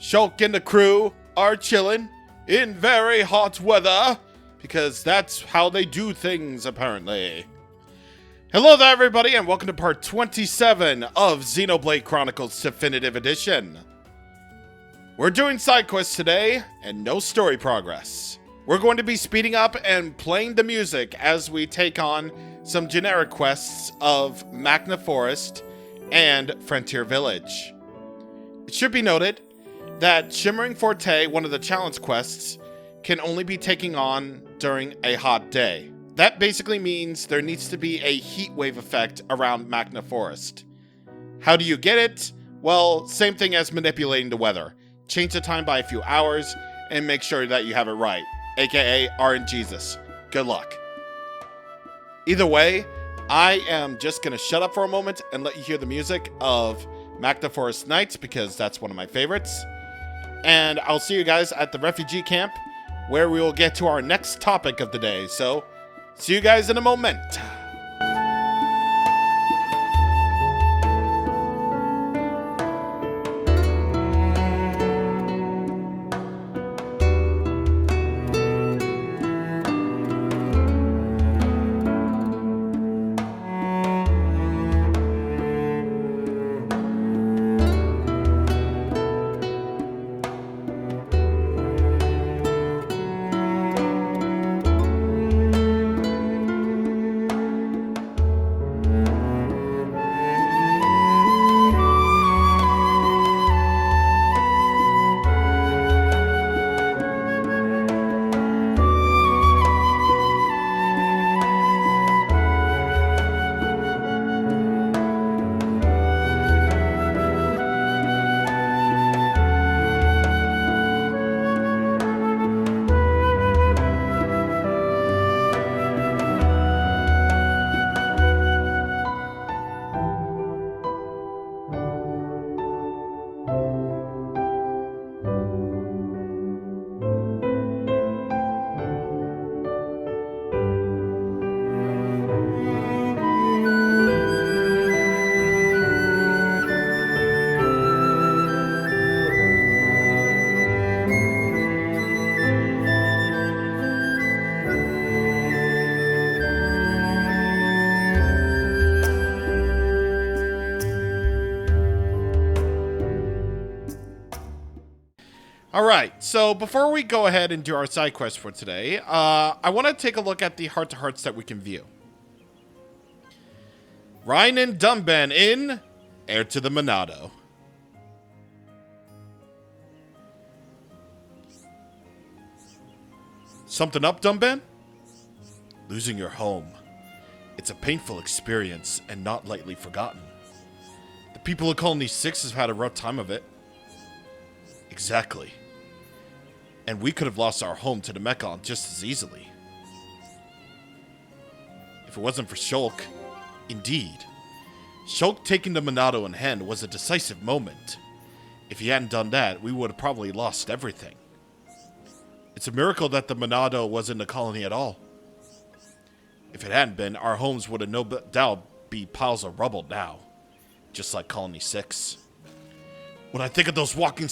Shulk and the crew are chilling in very hot weather because that's how they do things, apparently. Hello there, everybody, and welcome to part 27 of Xenoblade Chronicles Definitive Edition. We're doing side quests today, and no story progress. We're going to be speeding up and playing the music as we take on some generic quests of Magna Forest and Frontier Village. It should be noted that Shimmering Forte, one of the challenge quests, can only be taken on during a hot day. That basically means there needs to be a heat wave effect around Magna Forest. How do you get it? Well, same thing as manipulating the weather. Change the time by a few hours and make sure that you have it right, aka RNGesus. Good luck. Either way, I am just gonna shut up for a moment and let you hear the music of Magna Forest Nights because that's one of my favorites. And I'll see you guys at the refugee camp where we will get to our next topic of the day. So, see you guys in a moment. Alright, so before we go ahead and do our side quest for today, I want to take a look at the heart-to-hearts that we can view. Ryan and Dunban in Heir to the Monado. Something up, Dunban? Losing your home. It's a painful experience and not lightly forgotten. The people of Colony 6 have had a rough time of it. Exactly. And we could have lost our home to the Mechon just as easily. If it wasn't for Shulk, indeed. Shulk taking the Monado in hand was a decisive moment. If he hadn't done that, we would have probably lost everything. It's a miracle that the Monado was in the colony at all. If it hadn't been, our homes would have no doubt be piles of rubble now. Just like Colony 6. When I think of those walking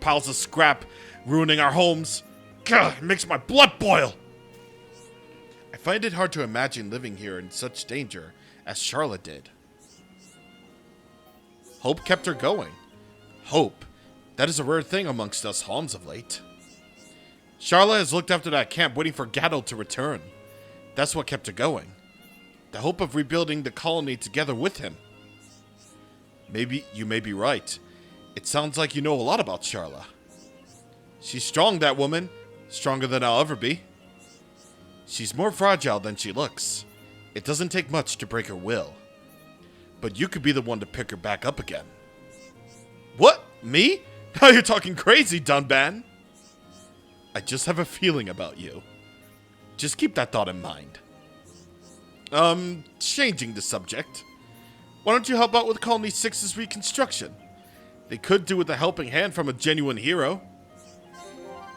piles of scrap ruining our homes, God, it makes my blood boil. I find it hard to imagine living here in such danger as Charlotte did. Hope kept her going. Hope, that is a rare thing amongst us Hans of late. Charlotte has looked after that camp waiting for Gatto to return. That's what kept her going. The hope of rebuilding the colony together with him. Maybe you may be right. It sounds like you know a lot about Charla. She's strong, that woman. Stronger than I'll ever be. She's more fragile than she looks. It doesn't take much to break her will. But you could be the one to pick her back up again. What? Me? Now you're talking crazy, Dunban. I just have a feeling about you. Just keep that thought in mind. Changing the subject. Why don't you help out with Colony 6's reconstruction? They could do with a helping hand from a genuine hero.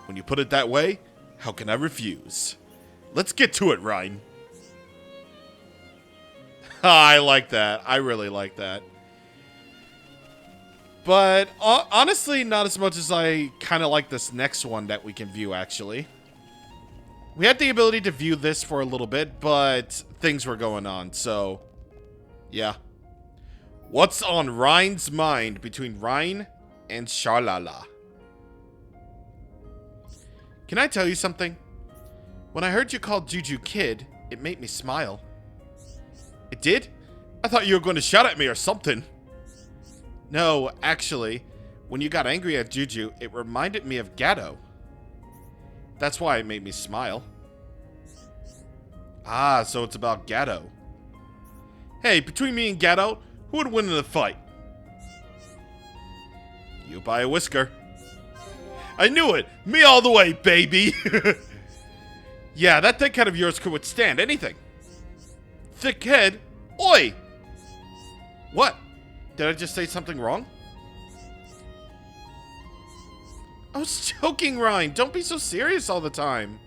When you put it that way, how can I refuse? Let's get to it, Ryan. I like that. I really like that. But honestly, not as much as I kind of like this next one that we can view, actually. We had the ability to view this for a little bit, but things were going on, so yeah. What's on Rhine's mind between Rhine and Sharlala? Can I tell you something? When I heard you call Juju kid, it made me smile. It did? I thought you were going to shout at me or something. No, actually, when you got angry at Juju, it reminded me of Gato. That's why it made me smile. Ah, so it's about Gato. Hey, between me and Gato, who would win in the fight? You by a whisker. I knew it! Me all the way, baby! Yeah, that thick head of yours could withstand anything. Thick head? Oi! What? Did I just say something wrong? I was joking, Ryan. Don't be so serious all the time.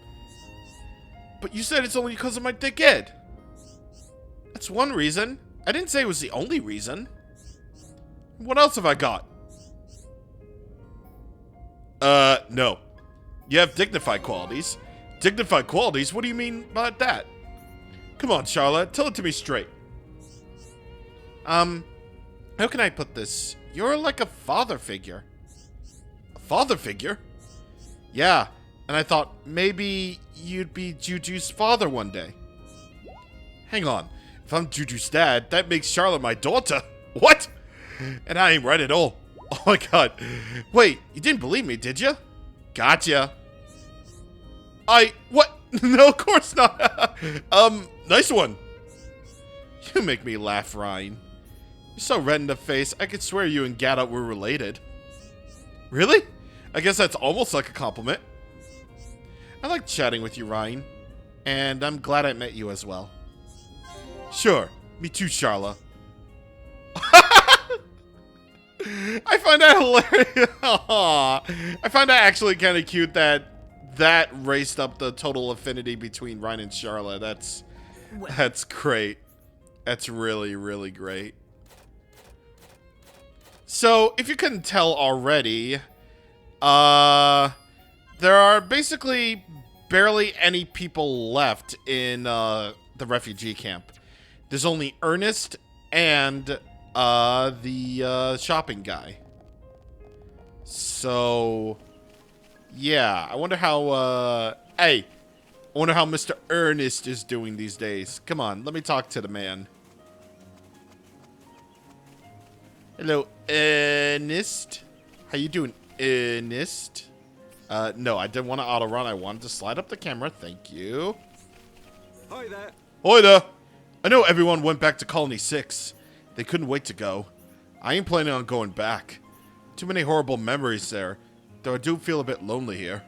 But you said it's only because of my thick head. That's one reason. I didn't say it was the only reason. What else have I got? No. You have dignified qualities. Dignified qualities? What do you mean by that? Come on, Charlotte. Tell it to me straight. How can I put this? You're like a father figure. A father figure? Yeah, and I thought maybe you'd be Juju's father one day. Hang on. If I'm Juju's dad, that makes Charlotte my daughter. What? And I ain't right at all. Oh my god. Wait, you didn't believe me, did you? Gotcha. What? No, of course not. Nice one. You make me laugh, Ryan. You're so red in the face, I could swear you and Gato were related. Really? I guess that's almost like a compliment. I like chatting with you, Ryan. And I'm glad I met you as well. Sure. Me too, Charla. I find that hilarious. I find that actually kind of cute that raised up the total affinity between Ryan and Charla. That's great. That's really, really great. So, if you couldn't tell already, there are basically barely any people left in the refugee camp. There's only Ernest and the shopping guy. So, yeah, I wonder how, hey, I wonder how Mr. Ernest is doing these days. Come on, let me talk to the man. Hello, Ernest. How you doing, Ernest? No, I didn't want to auto run. I wanted to slide up the camera. Thank you. Hi there. Hi there. I know everyone went back to Colony 6. They couldn't wait to go. I ain't planning on going back. Too many horrible memories there, though I do feel a bit lonely here.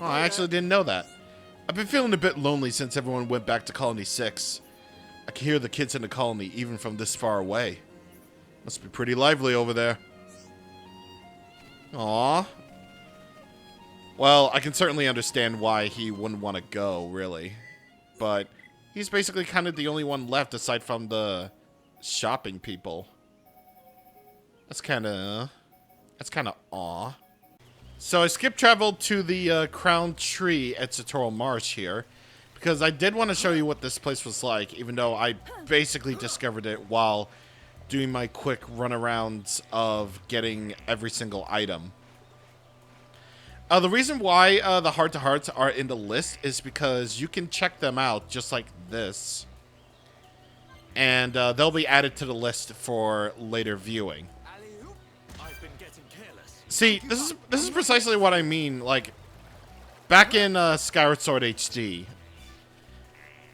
Oh, I actually didn't know that. I've been feeling a bit lonely since everyone went back to Colony 6. I can hear the kids in the colony even from this far away. Must be pretty lively over there. Aww. Well, I can certainly understand why he wouldn't want to go, really. But he's basically kind of the only one left aside from the shopping people. That's kind of aw. So I skip traveled to the crown tree at Satoral Marsh here, because I did want to show you what this place was like, even though I basically discovered it while doing my quick runarounds of getting every single item. The reason why the heart-to-hearts are in the list is because you can check them out just like this, and they'll be added to the list for later viewing. See, this is precisely what I mean. Like, back in Skyward Sword HD,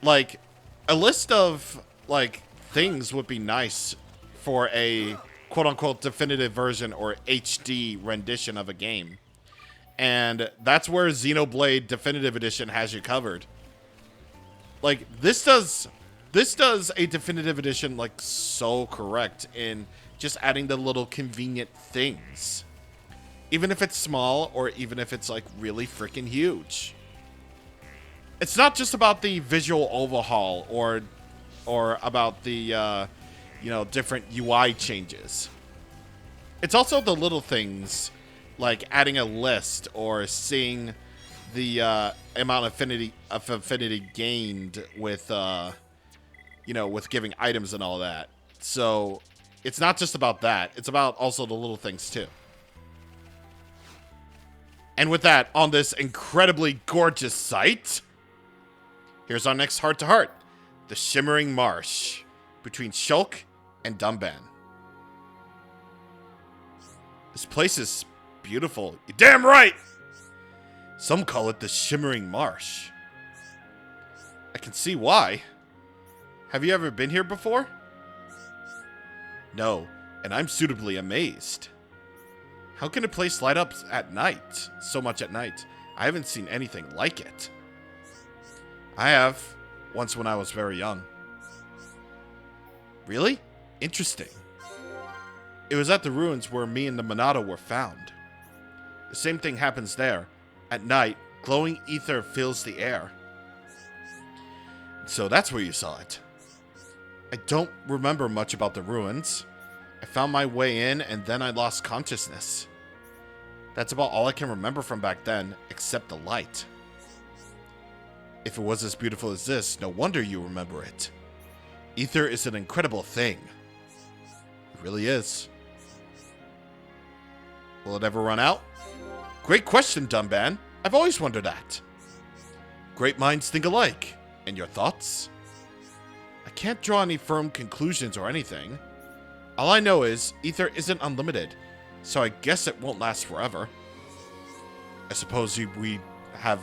like, a list of, like, things would be nice for a quote-unquote definitive version or HD rendition of a game. And that's where Xenoblade Definitive Edition has you covered. Like, this does a definitive edition, like, so correct in just adding the little convenient things. Even if it's small, or even if it's, like, really freaking huge. It's not just about the visual overhaul, or about the, you know, different UI changes. It's also the little things, like adding a list or seeing the amount of affinity gained with, with giving items and all that. So it's not just about that. It's about also the little things too. And with that, on this incredibly gorgeous site, here's our next heart-to-heart. The Shimmering Marsh between Shulk and Dumban. This place is beautiful. You're damn right! Some call it the Shimmering Marsh. I can see why. Have you ever been here before? No, and I'm suitably amazed. How can a place light up at night? So much at night. I haven't seen anything like it. I have, once when I was very young. Really? Interesting. It was at the ruins where me and the Monado were found. The same thing happens there. At night, glowing ether fills the air. So that's where you saw it. I don't remember much about the ruins. I found my way in and then I lost consciousness. That's about all I can remember from back then, except the light. If it was as beautiful as this, no wonder you remember it. Ether is an incredible thing. It really is. Will it ever run out? Great question, Dumban. I've always wondered that. Great minds think alike. And your thoughts? I can't draw any firm conclusions or anything. All I know is, ether isn't unlimited, so I guess it won't last forever. I suppose we have...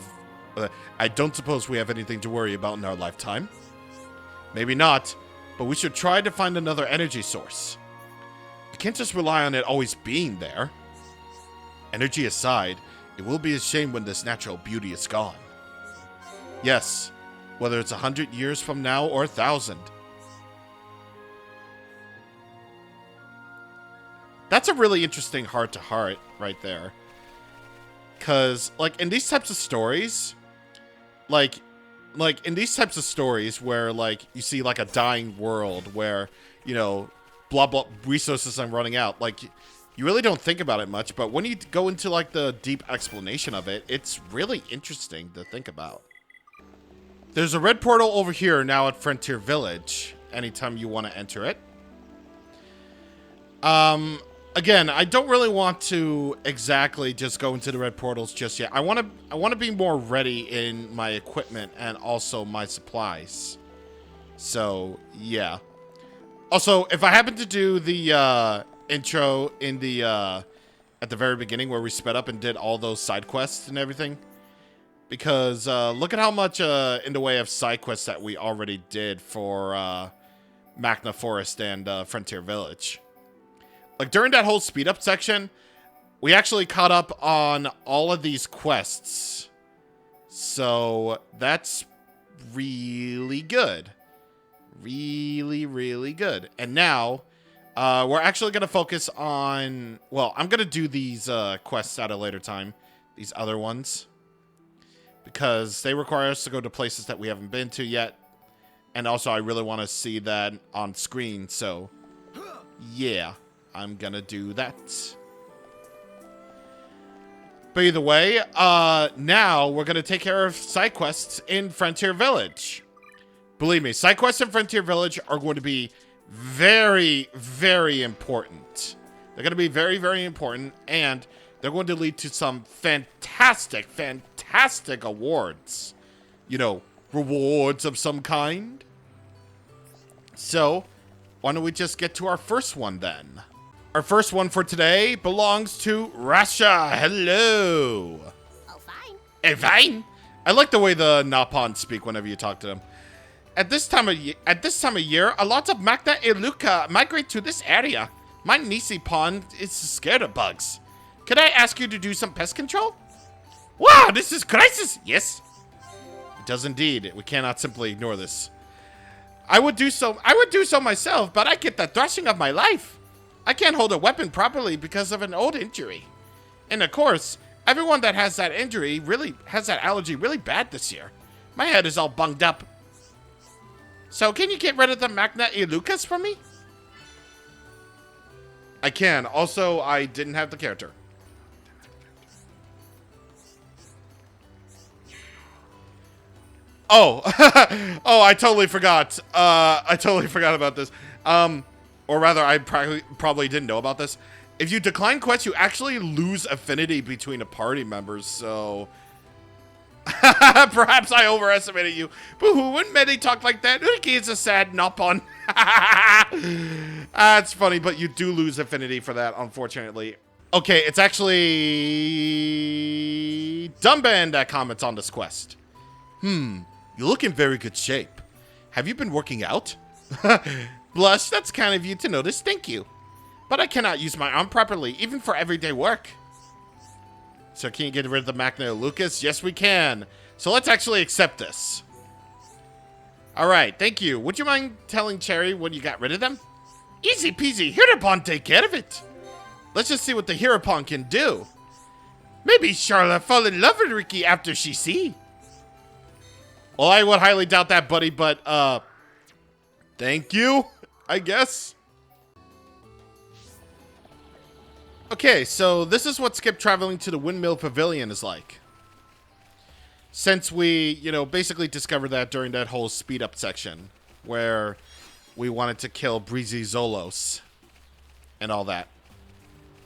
I don't suppose we have anything to worry about in our lifetime. Maybe not, but we should try to find another energy source. We can't just rely on it always being there. Energy aside, it will be a shame when this natural beauty is gone. Yes, whether it's 100 years from now or 1,000. That's a really interesting heart-to-heart right there. Because, like, in these types of stories, like in these types of stories where, like, you see, like, a dying world where, blah, blah, resources are running out, like, you really don't think about it much, but when you go into, like, the deep explanation of it, it's really interesting to think about. There's a red portal over here now at Frontier Village, anytime you want to enter it. Again, I don't really want to exactly just go into the red portals just yet. I want to be more ready in my equipment and also my supplies. So, yeah. Also, if I happen to do the intro in the at the very beginning where we sped up and did all those side quests and everything, because look at how much in the way of side quests that we already did for Magna Forest and Frontier Village. Like, during that whole speed up section, we actually caught up on all of these quests. So, that's really good. Really, really good. And now, we're actually going to focus on... Well, I'm going to do these quests at a later time. These other ones. Because they require us to go to places that we haven't been to yet. And also, I really want to see that on screen. So, yeah. I'm gonna do that. But either way, now we're gonna take care of side quests in Frontier Village. Believe me, side quests in Frontier Village are going to be very, very important. They're gonna be very, very important, and they're going to lead to some fantastic, fantastic awards. Rewards of some kind. So, why don't we just get to our first one then? Our first one for today belongs to Rasha. Hello. Oh, fine. Hey, fine. I like the way the Napons speak whenever you talk to them. At this time of year, a lot of Magna Iluka migrate to this area. My Nisi pond is scared of bugs. Could I ask you to do some pest control? Wow, this is crisis. Yes. It does indeed. We cannot simply ignore this. I would do so myself, but I get the thrashing of my life. I can't hold a weapon properly because of an old injury. And of course, everyone that has that injury really has that allergy really bad this year. My head is all bunged up. So can you get rid of the Magna Ilukas for me? I can. Also, I didn't have the character. Oh. Oh, I totally forgot. I totally forgot about this. Or rather, I probably didn't know about this. If you decline quests, you actually lose affinity between the party members, so... Perhaps I overestimated you. But who wouldn't many talk like that? Ricky is a sad nop-on. That's funny, but you do lose affinity for that, unfortunately. Okay, it's actually... Dumban that comments on this quest. You look in very good shape. Have you been working out? Blush, that's kind of you to notice, thank you. But I cannot use my arm properly, even for everyday work. So can you get rid of the Magna Lucas? Yes, we can. So let's actually accept this. All right, thank you. Would you mind telling Cherry when you got rid of them? Easy peasy, Hirapon take care of it. Let's just see what the Hirapon can do. Maybe Charlotte fall in love with Ricky after she see. Well, I would highly doubt that, buddy, but, thank you, I guess. Okay, so this is what skip traveling to the Windmill Pavilion is like. Since we, you know, basically discovered that during that whole speed up section where we wanted to kill Breezy Zolos and all that.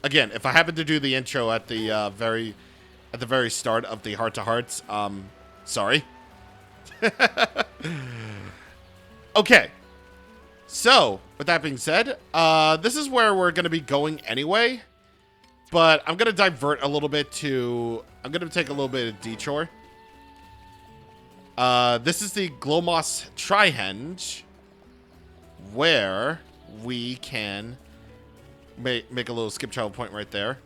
Again, if I happen to do the intro at the very start of the Heart to Hearts, sorry. Okay. So, with that being said, this is where we're going to be going anyway. But I'm going to divert a little bit to... I'm going to take a little bit of detour. This is the Glomos Trihenge, where we can make a little skip travel point right there.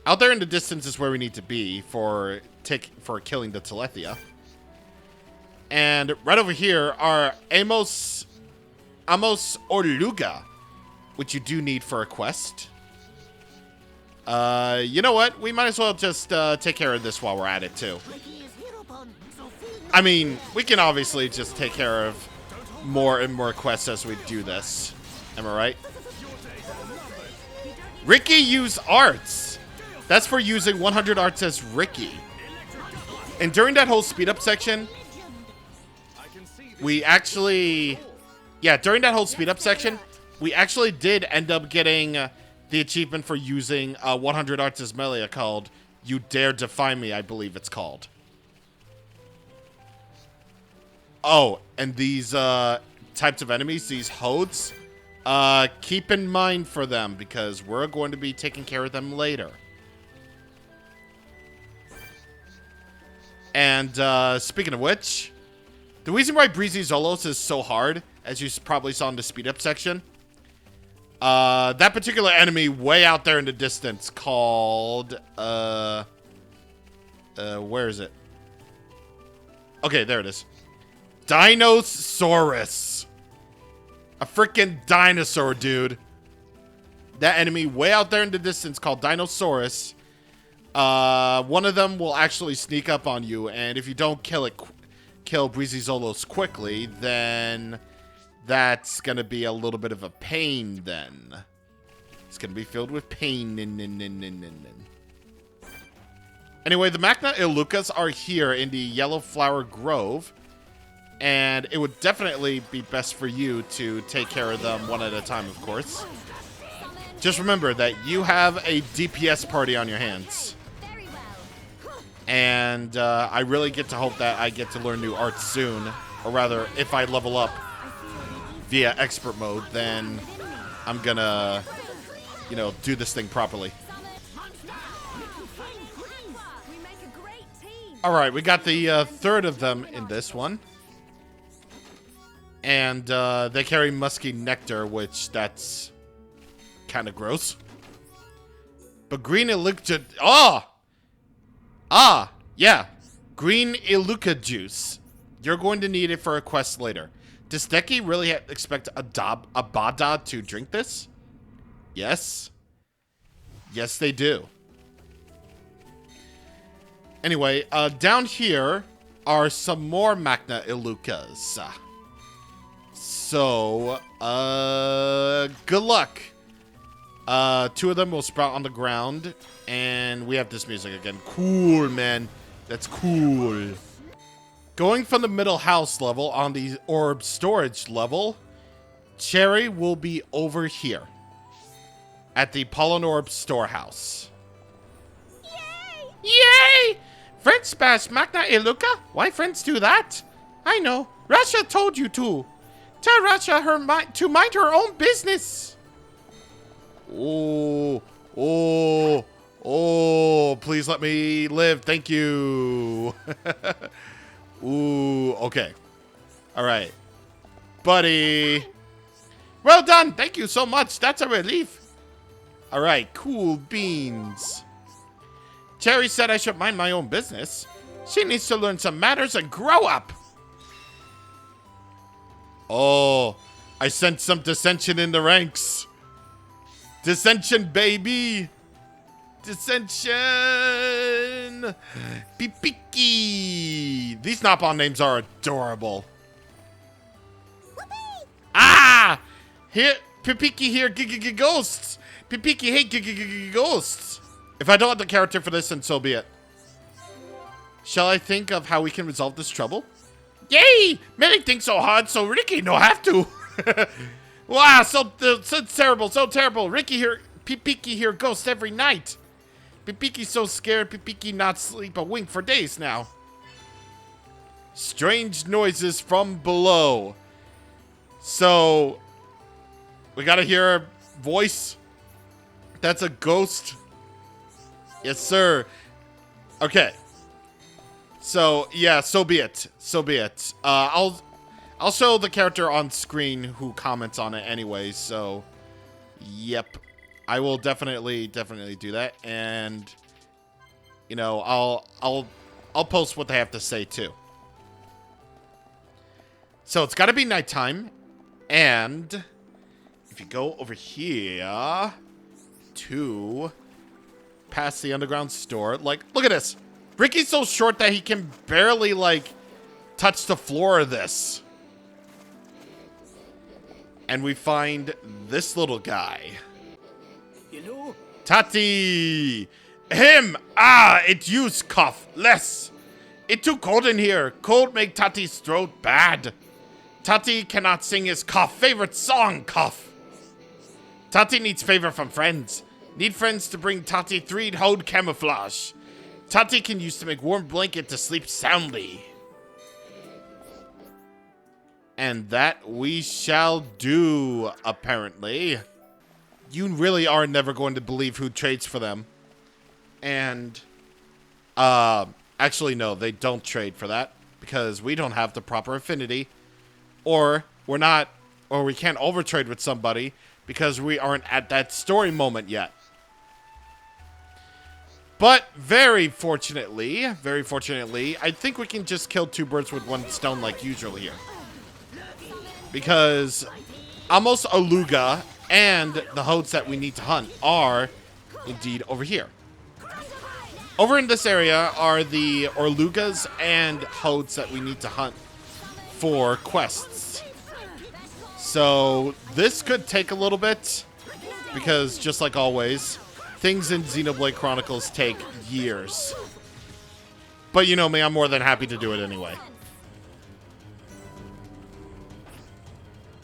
Out there in the distance is where we need to be for killing the Telethia. And right over here are Amos Orluga, which you do need for a quest. You know what? We might as well just take care of this while we're at it, too. I mean, we can obviously just take care of more and more quests as we do this. Am I right? Ricky use arts. That's for using 100 arts as Ricky. And during that whole speed up section, we actually... Yeah, during that whole speed up section, we actually did end up getting the achievement for using 100 arts as melee called You Dare Defy Me, I believe it's called. Oh, and these types of enemies, these Hodes, keep in mind for them because we're going to be taking care of them later. And speaking of which, the reason why Breezy Zolos is so hard, as you probably saw in the speed up section, that particular enemy way out there in the distance called, where is it? Okay, there it is. Dinosaurus. A freaking dinosaur, dude. That enemy way out there in the distance called Dinosaurus. One of them will actually sneak up on you, and if you don't kill Breezy Zolos quickly, then that's gonna be a little bit of a pain then. It's gonna be filled with pain. Anyway, the Magna Ilukas are here in the Yellow Flower Grove, and it would definitely be best for you to take care of them one at a time, of course. Just remember that you have a DPS party on your hands. And I really get to hope that I get to learn new arts soon. Or rather, if I level up via expert mode, then I'm gonna, you know, do this thing properly. Alright, we got the third of them in this one. And they carry musky nectar, which that's kind of gross. But green Iluka... yeah. Green Iluka juice. You're going to need it for a quest later. Does Deki really expect Abada to drink this? Yes. Yes, they do. Anyway, down here are some more Magna Ilukas. So, good luck. Two of them will sprout on the ground, and we have this music again. Cool, man. That's cool. Going from the middle house level on the orb storage level, Cherry will be over here at the Pollen Orb storehouse. Yay! Yay! Friends bash Magna e Luca? Why friends do that? I know. Russia told you to. Tell Russia to mind her own business. Oh, oh, oh, please let me live. Thank you. Ooh, okay. All right. Buddy. Well done. Thank you so much. That's a relief. All right. Cool beans. Cherry said I should mind my own business. She needs to learn some manners and grow up. Oh, I sense some dissension in the ranks. Dissension, baby. Dissension. Pipiki. These Nopon names are adorable. Whoopee. Ah! Here, Pipiki here, ghosts. Pipiki hate ghosts. If I don't have the character for this, then so be it. Shall I think of how we can resolve this trouble? Yay! Many think so hard, so Ricky no have to. Wow, so terrible, so terrible. Ricky here, Pipiki here ghosts every night. Pipiki's so scared, Pipiki not sleep a wink for days now. Strange noises from below. So, we gotta hear a voice. That's a ghost. Yes, sir. Okay. So, yeah, so be it. So be it. I'll show the character on screen who comments on it anyway, so yep. I will definitely do that, and you know, I'll post what they have to say too. So it's got to be nighttime, and if you go over here to past the underground store, like, look at this. Ricky's so short that he can barely, like, touch the floor of this. And we find this little guy. Hello? Tati! Him! Ah, it use cough. Less. It too cold in here. Cold make Tati's throat bad. Tati cannot sing his cough favorite song, cough. Tati needs favor from friends. Need friends to bring Tati 3-hode camouflage. Tati can use to make warm blanket to sleep soundly. And that we shall do, apparently. You really are never going to believe who trades for them. And, actually, no, they don't trade for that. Because we don't have the proper affinity. Or we can't overtrade with somebody because we aren't at that story moment yet. But very fortunately, I think we can just kill two birds with one stone like usual here. Because almost Aluga and the hodes that we need to hunt are indeed over here. Over in this area are the Orlugas and hodes that we need to hunt for quests. So this could take a little bit because just like always, things in Xenoblade Chronicles take years. But you know me, I'm more than happy to do it anyway.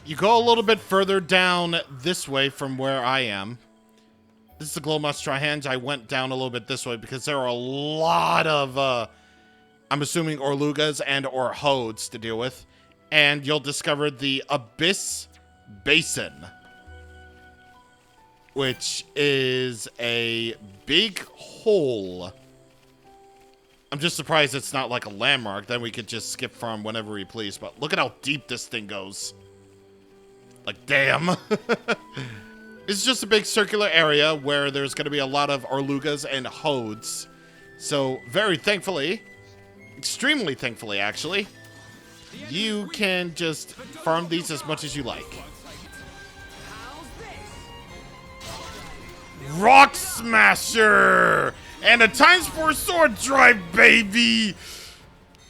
You go a little bit further down this way from where I am. This is the Glow Must Trihenge. I went down a little bit this way because there are a lot of, I'm assuming Orlugas and or Hodes to deal with. And you'll discover the Abyss Basin, which is a big hole. I'm just surprised it's not like a landmark. Then we could just skip farm whenever we please. But look at how deep this thing goes. Like, damn. It's just a big circular area where there's going to be a lot of Orlugas and Hodes. So, very thankfully, extremely thankfully, actually, you can just farm these as much as you like. Rock Smasher! And a ×4 sword drive, baby!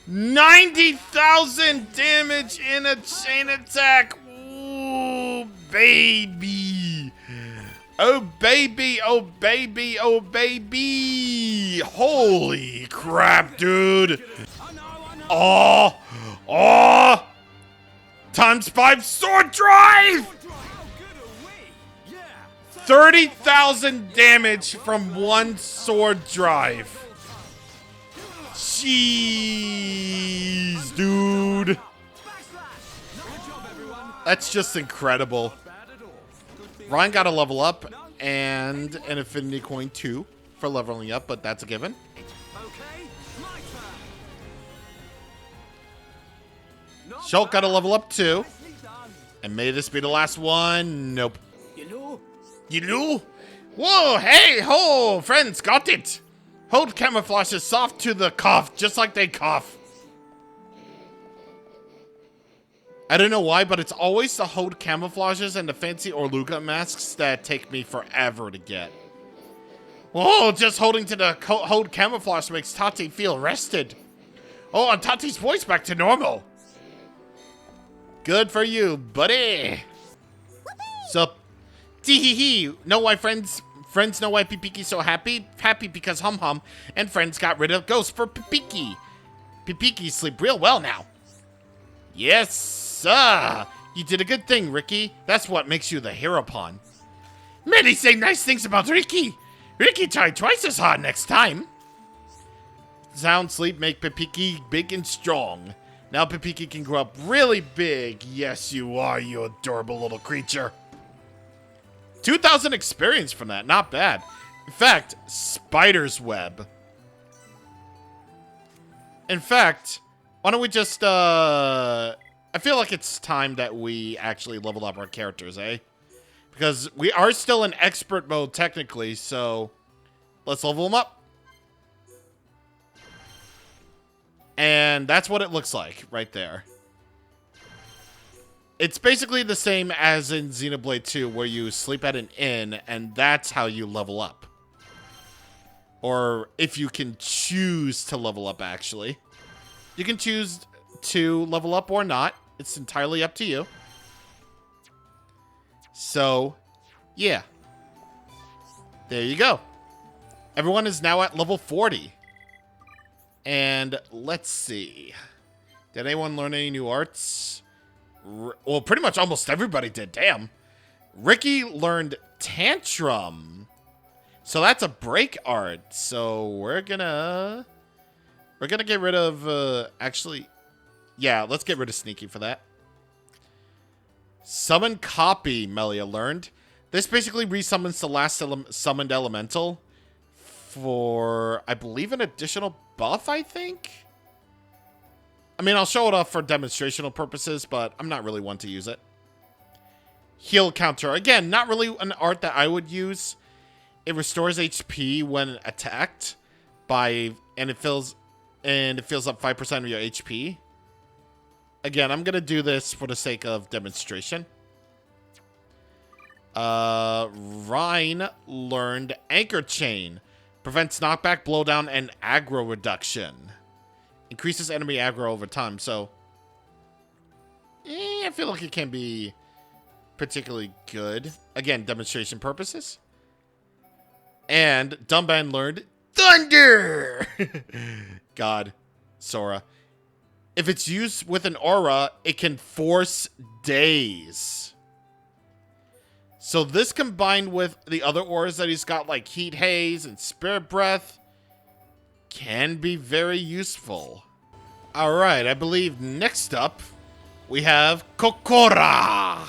90,000 damage in a chain attack! Ooh, baby! Oh baby, oh baby, oh baby! Holy crap, dude! Oh! Oh! ×5 sword drive! 30,000 damage from one sword drive. Jeez, dude. That's just incredible. Ryan got a level up and an affinity coin too for leveling up, but that's a given. Shulk got a level up too. And may this be the last one? Nope. You know? Whoa, hey, ho, friends, got it. Hold camouflages soft to the cough, just like they cough. I don't know why, but it's always the hold camouflages and the fancy Orluga masks that take me forever to get. Whoa, just holding to the hold camouflage makes Tati feel rested. Oh, and Tati's voice back to normal. Good for you, buddy. Sup? Tee-hee-hee. Know why friends know why Pipiki's so happy? Happy because Hum Hum and friends got rid of Ghost for Pipiki. Pipiki sleep real well now. Yes, sir. You did a good thing, Ricky. That's what makes you the hero pawn. Many say nice things about Ricky. Ricky tried twice as hard next time. Sound sleep make Pipiki big and strong. Now Pipiki can grow up really big. Yes, you are, you adorable little creature. 2,000 experience from that. Not bad. In fact, spider's web. In fact, why don't we just, I feel like it's time that we actually leveled up our characters, eh? Because we are still in expert mode, technically, so let's level them up. And that's what it looks like right there. It's basically the same as in Xenoblade 2, where you sleep at an inn, and that's how you level up. Or if you can choose to level up, actually. You can choose to level up or not. It's entirely up to you. So, yeah. There you go. Everyone is now at level 40. And let's see. Did anyone learn any new arts? Well, pretty much almost everybody did. Damn. Ricky learned Tantrum. So that's a break art. So we're gonna get rid of, actually, yeah, let's get rid of Sneaky for that. Summon Copy, Melia learned. This basically resummons the last summoned elemental for, I believe, an additional buff, I think? I mean, I'll show it off for demonstrational purposes, but I'm not really one to use it. Heal counter. Again, not really an art that I would use. It restores HP when attacked by, and it fills up 5% of your HP. Again, I'm gonna do this for the sake of demonstration. Rhine learned Anchor Chain. Prevents knockback, blowdown, and aggro reduction. Increases enemy aggro over time, so I feel like it can be particularly good. Again, demonstration purposes. And Dumban learned Thunder! God, Sora. If it's used with an aura, it can force daze. So this combined with the other auras that he's got, like Heat Haze and Spirit Breath, can be very useful. Alright, I believe next up, we have Kokora.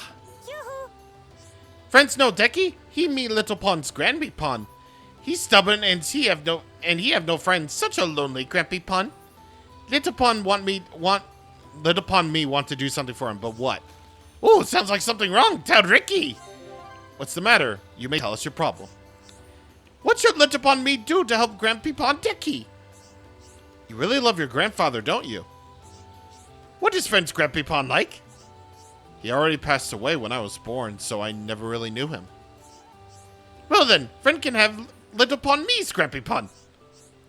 Friends know Deki? He me Little Pond's Grandby Pond. He's stubborn and he have no friends. Such a lonely Grampy Pond. Little Pond want to do something for him, but what? Oh, sounds like something wrong. Tell Ricky. What's the matter? You may tell us your problem. What should Little Pond me do to help Grampy Pond Deki? You really love your grandfather, don't you? What is friend's Grampy Pond like? He already passed away when I was born, so I never really knew him. Well then, friend can have Little Pond me's Grampy Pond.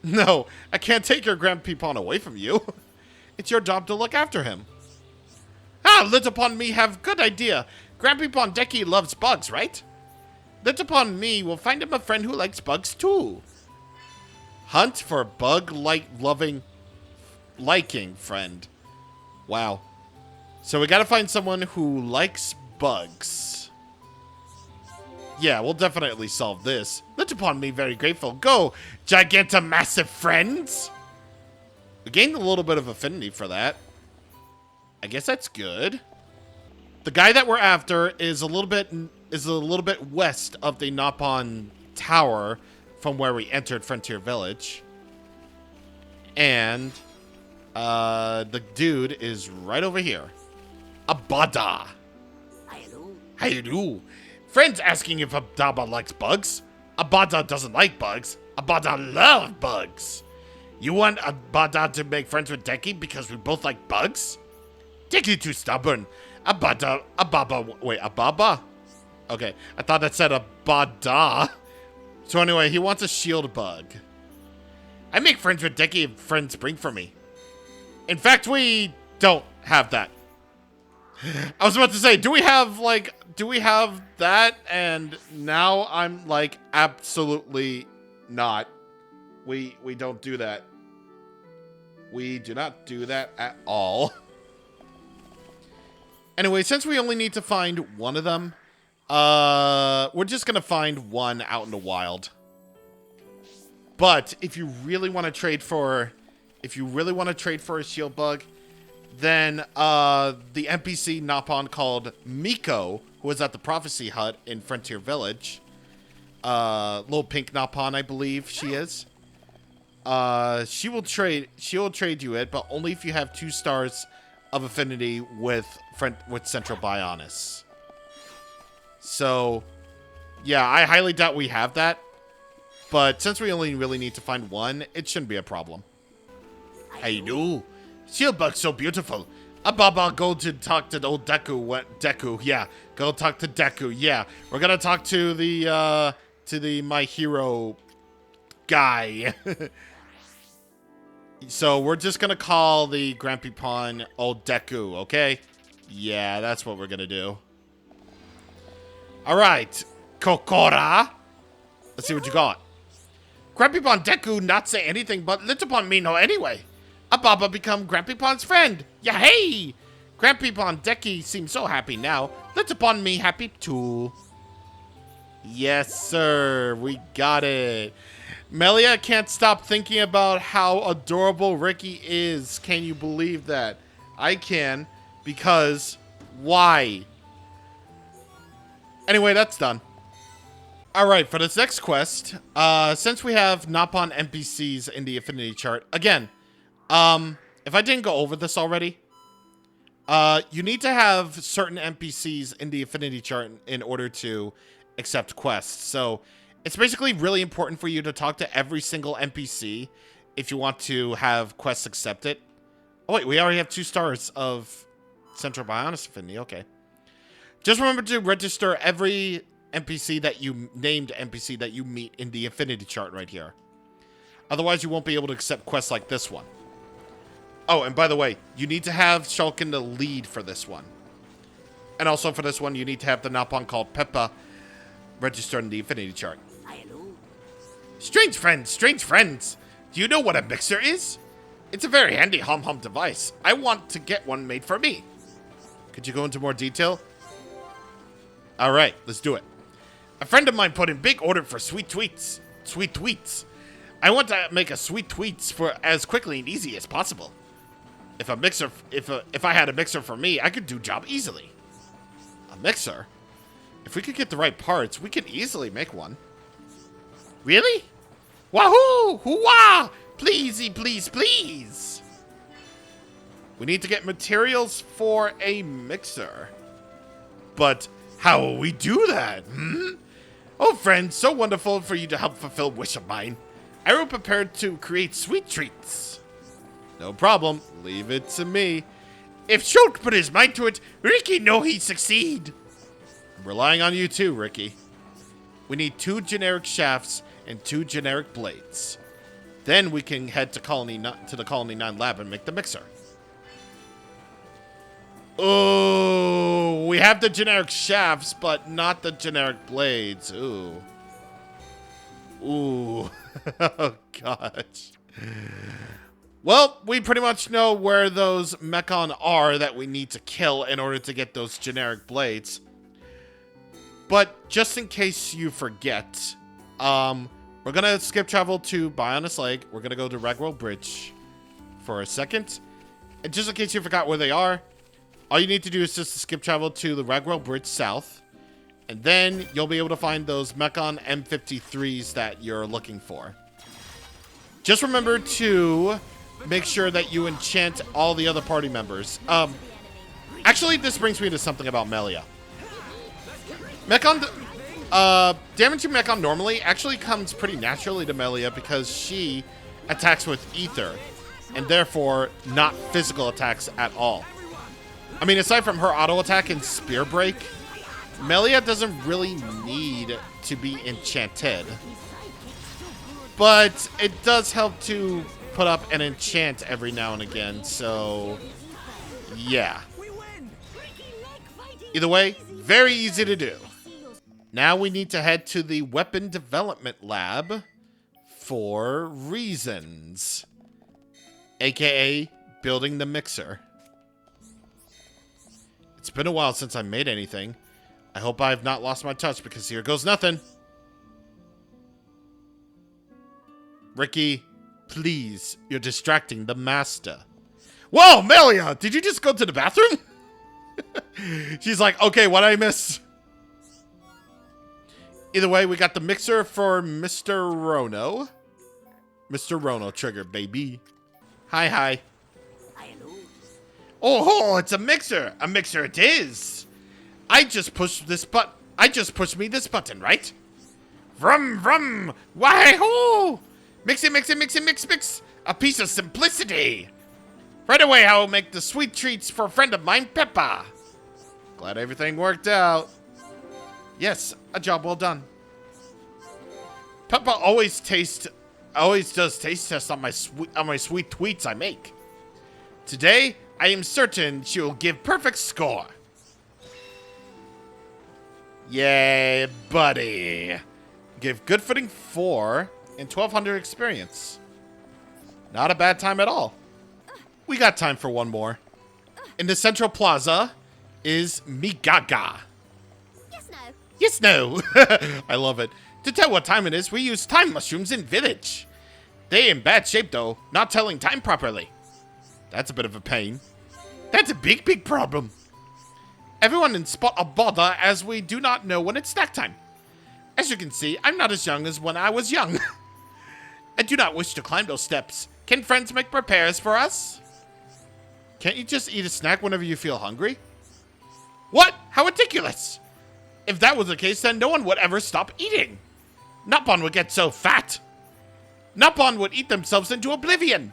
No, I can't take your Grampy Pond away from you. It's your job to look after him. Ah, Little Pond me have good idea. Grampy Pond Deki loves bugs, right? Lit upon me, we'll find him a friend who likes bugs too. Hunt for liking friend. Wow. So we gotta find someone who likes bugs. Yeah, we'll definitely solve this. Lit upon me, very grateful. Go, Gigantamassive friends! We gained a little bit of affinity for that. I guess that's good. The guy that we're after is a little bit west of the Nopon Tower from where we entered Frontier Village. And the dude is right over here. Abada. Hello. How you do? Friends asking if Abada likes bugs. Abada doesn't like bugs. Abada loves bugs. You want Abada to make friends with Deki because we both like bugs? Deki too stubborn. Ababa. Okay, I thought that said Abada. So anyway, he wants a shield bug. I make friends with Deki if friends bring for me. In fact, we don't have that. I was about to say, do we have that? And now I'm like, absolutely not. We don't do that. We do not do that at all. Anyway, since we only need to find one of them, we're just gonna find one out in the wild. But if you really want to trade for a shield bug, then the NPC Nopon called Miko, who was at the Prophecy Hut in Frontier Village, little pink Nopon, I believe she is. She'll trade you it, but only if you have 2 stars of affinity with Central Bionis. So, yeah, I highly doubt we have that. But since we only really need to find one, it shouldn't be a problem. How you do? Shield bug's so beautiful. Ababa, go to talk to the old Deku. What Deku? Yeah, go talk to Deku. Yeah, we're gonna talk to the My Hero guy. So we're just gonna call the Grampy Pond old Deku, okay? Yeah, that's what we're gonna do. All right, Kokora. Let's see what you got. Grampy Pond Deku not say anything, but lit upon me no anyway. Ababa become Grampy Pond's friend. Yeah, hey! Grampy Pond Deki seems so happy now. Lit upon me happy too. Yes, sir. We got it. Melia can't stop thinking about how adorable Ricky is. Can you believe that? I can, because why? Anyway, that's done. Alright, for this next quest, since we have Nopon NPCs in the affinity chart, again, if I didn't go over this already, you need to have certain NPCs in the affinity chart in order to accept quests. So it's basically really important for you to talk to every single NPC if you want to have quests accepted. Oh wait, we already have 2 stars of Central Bionis affinity. Okay. Just remember to register every NPC that you meet in the affinity chart right here. Otherwise, you won't be able to accept quests like this one. Oh, and by the way, you need to have Shulkin the lead for this one. And also for this one, you need to have the Nopon called Peppa registered in the affinity chart. Hello. Strange friends. Do you know what a mixer is? It's a very handy hum-hum device. I want to get one made for me. Could you go into more detail? All right, let's do it. A friend of mine put in big order for sweet tweets. Sweet tweets. I want to make a sweet tweets for as quickly and easy as possible. If I had a mixer for me, I could do job easily. A mixer? If we could get the right parts, we could easily make one. Really? Wahoo! Hoo-wah! Pleasey, please, please! We need to get materials for a mixer. But how will we do that? Oh, friend, so wonderful for you to help fulfill a wish of mine. I will prepare to create sweet treats. No problem. Leave it to me. If Shulk put his mind to it, Ricky know he'd succeed. I'm relying on you too, Ricky. We need 2 generic shafts and 2 generic blades. Then we can head to the Colony 9 lab and make the mixer. Oh, we have the generic shafts, but not the generic blades. Ooh. Ooh. Oh, gosh. Well, we pretty much know where those mechon are that we need to kill in order to get those generic blades. But just in case you forget, we're going to skip travel to Bionis Lake. We're going to go to Ragwell Bridge for a second. And just in case you forgot where they are, all you need to do is just skip travel to the Ragwell Bridge south. And then you'll be able to find those Mechon M53s that you're looking for. Just remember to make sure that you enchant all the other party members. Actually, this brings me to something about Melia. Mechon, damage to Mechon normally actually comes pretty naturally to Melia because she attacks with Ether, and therefore not physical attacks at all. I mean, aside from her auto attack and Spear Break, Melia doesn't really need to be enchanted. But it does help to put up an enchant every now and again, so yeah. Either way, very easy to do. Now we need to head to the Weapon Development Lab for reasons, aka building the mixer. It's been a while since I made anything. I hope I have not lost my touch because here goes nothing. Ricky, please, you're distracting the master. Whoa, Melia, did you just go to the bathroom? She's like, okay, what did I miss? Either way, we got the mixer for Mr. Rono. Mr. Rono trigger, baby. Hi, hi. Oh, it's a mixer. A mixer it is. I just pushed this button. I just pushed me this button, right? Vroom, vroom. Why-ho! Mix it, mix it, mix it, mix, mix. A piece of simplicity. Right away, I will make the sweet treats for a friend of mine, Peppa. Glad everything worked out. Yes, a job well done. Peppa always does taste tests on my sweet tweets I make. Today, I am certain she will give perfect score. Yay, buddy. Give good footing 4 and 1200 experience. Not a bad time at all. We got time for one more. In the central plaza is Migaga. Yes, no. Yes, no. I love it. To tell what time it is, we use time mushrooms in village. They in bad shape though, not telling time properly. That's a bit of a pain. That's a big, big problem. Everyone in spot a bother as we do not know when it's snack time. As you can see, I'm not as young as when I was young. I do not wish to climb those steps. Can friends make repairs for us? Can't you just eat a snack whenever you feel hungry? What? How ridiculous! If that was the case, then no one would ever stop eating. Nopon would get so fat. Nopon would eat themselves into oblivion.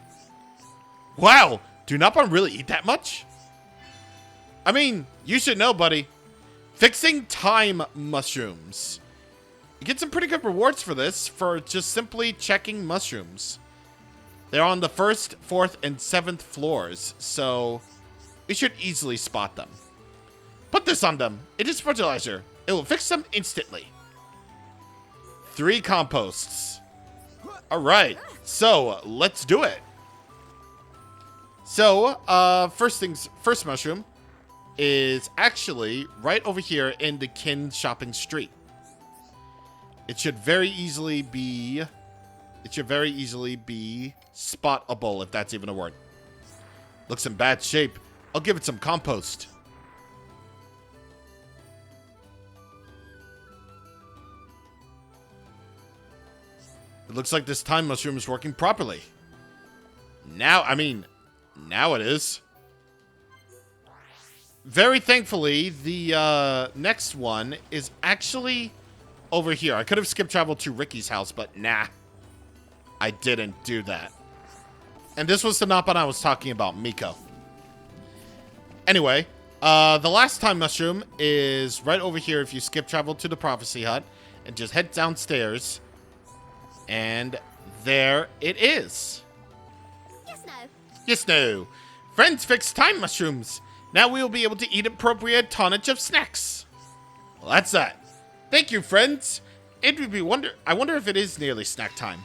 Wow, do Nopon really eat that much? I mean, you should know, buddy. Fixing time mushrooms. You get some pretty good rewards for this, for just simply checking mushrooms. They're on the 1st, 4th, and 7th floors, so we should easily spot them. Put this on them. It is fertilizer. It will fix them instantly. 3 composts. Alright, so let's do it. So, first mushroom is actually right over here in the Kin shopping street. It should very easily be spotable, if that's even a word. Looks in bad shape. I'll give it some compost. It looks like this time mushroom is working properly. Now it is. Very thankfully, the next one is actually over here. I could have skipped travel to Ricky's house, but nah. I didn't do that. And this was the Nopon I was talking about, Miko. Anyway, the last time mushroom is right over here if you skip travel to the Prophecy Hut and just head downstairs. And there it is. Yes, no. Yes, no. Friends fix time mushrooms. Now we will be able to eat appropriate tonnage of snacks. Well, that's that. Thank you, friends. It would be I wonder if it is nearly snack time.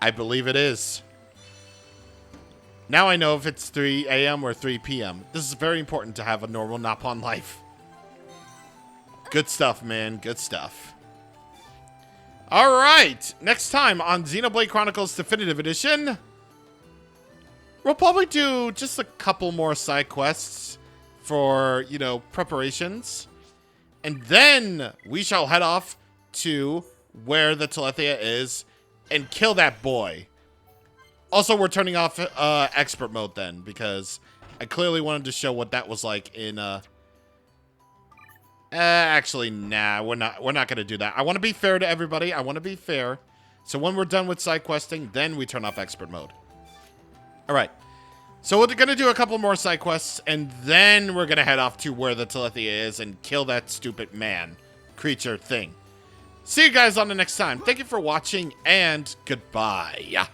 I believe it is. Now I know if it's 3 a.m. or 3 p.m. This is very important to have a normal Napon life. Good stuff, man. Good stuff. All right. Next time on Xenoblade Chronicles Definitive Edition, we'll probably do just a couple more side quests for, you know, preparations. And then we shall head off to where the Telethia is and kill that boy. Also, we're turning off expert mode then, because I clearly wanted to show what that was like in actually, nah, we're not going to do that. I want to be fair to everybody. I want to be fair. So when we're done with side questing, then we turn off expert mode. All right. So we're going to do a couple more side quests, and then we're going to head off to where the Telethia is and kill that stupid man, creature, thing. See you guys on the next time. Thank you for watching, and goodbye.